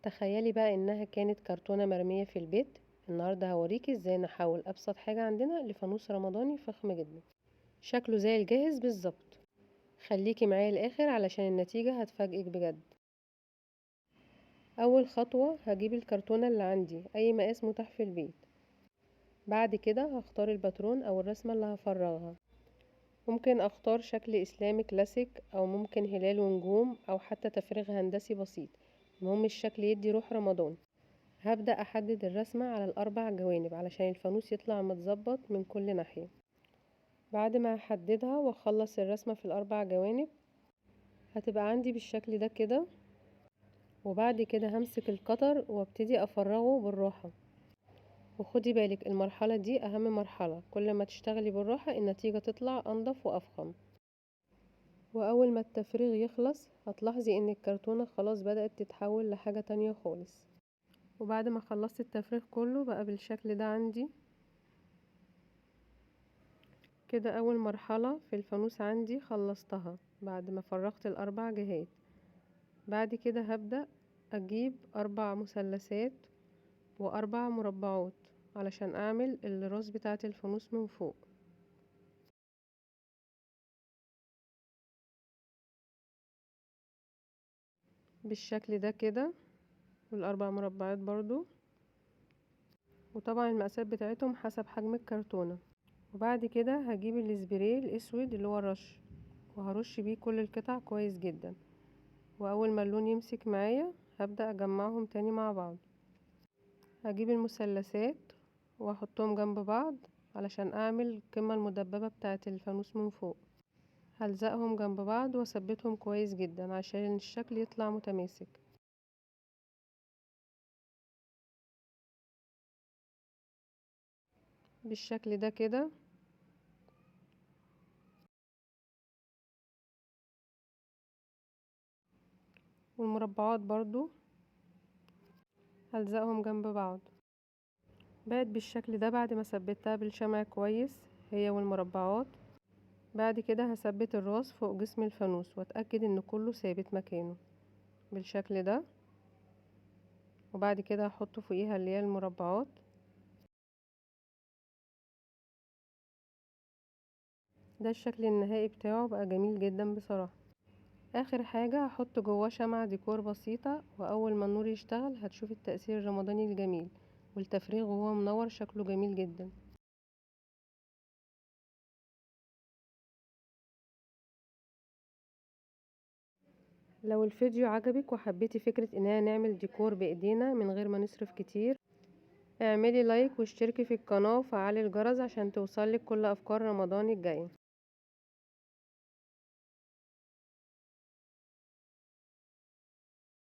تخيلي بقى انها كانت كرتونة مرمية في البيت. النهاردة هوريكي ازاي نحول ابسط حاجة عندنا لفانوس رمضاني فخم جدا، شكله زي الجاهز بالظبط. خليكي معايا الاخر علشان النتيجة هتفاجئك بجد. اول خطوة هجيب الكرتونة اللي عندي اي مقاس متاح في البيت. بعد كده هختار الباترون او الرسمة اللي هفرغها. ممكن اختار شكل اسلامي كلاسيك او ممكن هلال ونجوم او حتى تفريغ هندسي بسيط. المهم الشكل يدي روح رمضان. هبدأ احدد الرسمة على الاربع جوانب علشان الفانوس يطلع متظبط من كل ناحية. بعد ما احددها واخلص الرسمة في الاربع جوانب هتبقى عندي بالشكل ده كده. وبعد كده همسك القطر وابتدي افرغه بالراحة. وخدي بالك المرحلة دي اهم مرحلة، كل ما تشتغلي بالراحة النتيجة تطلع انضف وافخم. واول ما التفريغ يخلص هتلاحظي ان الكرتونة خلاص بدأت تتحول لحاجة تانية خالص. وبعد ما خلصت التفريغ كله بقى بالشكل ده عندي كده. اول مرحلة في الفانوس عندي خلصتها بعد ما فرغت الاربع جهات. بعد كده هبدأ اجيب 4 مثلثات و4 مربعات علشان اعمل الراس بتاعة الفانوس من فوق بالشكل ده كده، والاربع مربعات برضو. وطبعا المقاسات بتاعتهم حسب حجم الكرتونة. وبعد كده هجيب الاسبراي الاسود اللي هو الرش وهرش بيه كل القطع كويس جدا. واول ما اللون يمسك معايا هبدأ اجمعهم تاني مع بعض. هجيب المثلثات واحطهم جنب بعض علشان اعمل القمة المدببة بتاعة الفانوس من فوق. هلزقهم جنب بعض واثبتهم كويس جدا عشان الشكل يطلع متماسك بالشكل ده كده. والمربعات برضو هلزقهم جنب بعض. بقت بالشكل ده بعد ما ثبتها بالشمع كويس هي والمربعات. بعد كده هثبت الراس فوق جسم الفانوس واتأكد ان كله ثابت مكانه بالشكل ده. وبعد كده هحط فوقيها اللي هي المربعات. ده الشكل النهائي بتاعه بقى جميل جدا بصراحة. اخر حاجة هحط جواه شمعة ديكور بسيطة، واول ما النور يشتغل هتشوف التأثير الرمضاني الجميل والتفريغ وهو منور شكله جميل جدا. لو الفيديو عجبك وحبيتي فكرة اننا نعمل ديكور بايدينا من غير ما نصرف كتير، اعملي لايك واشتركي في القناة وفعلي الجرس عشان توصلك كل افكار رمضان الجاية.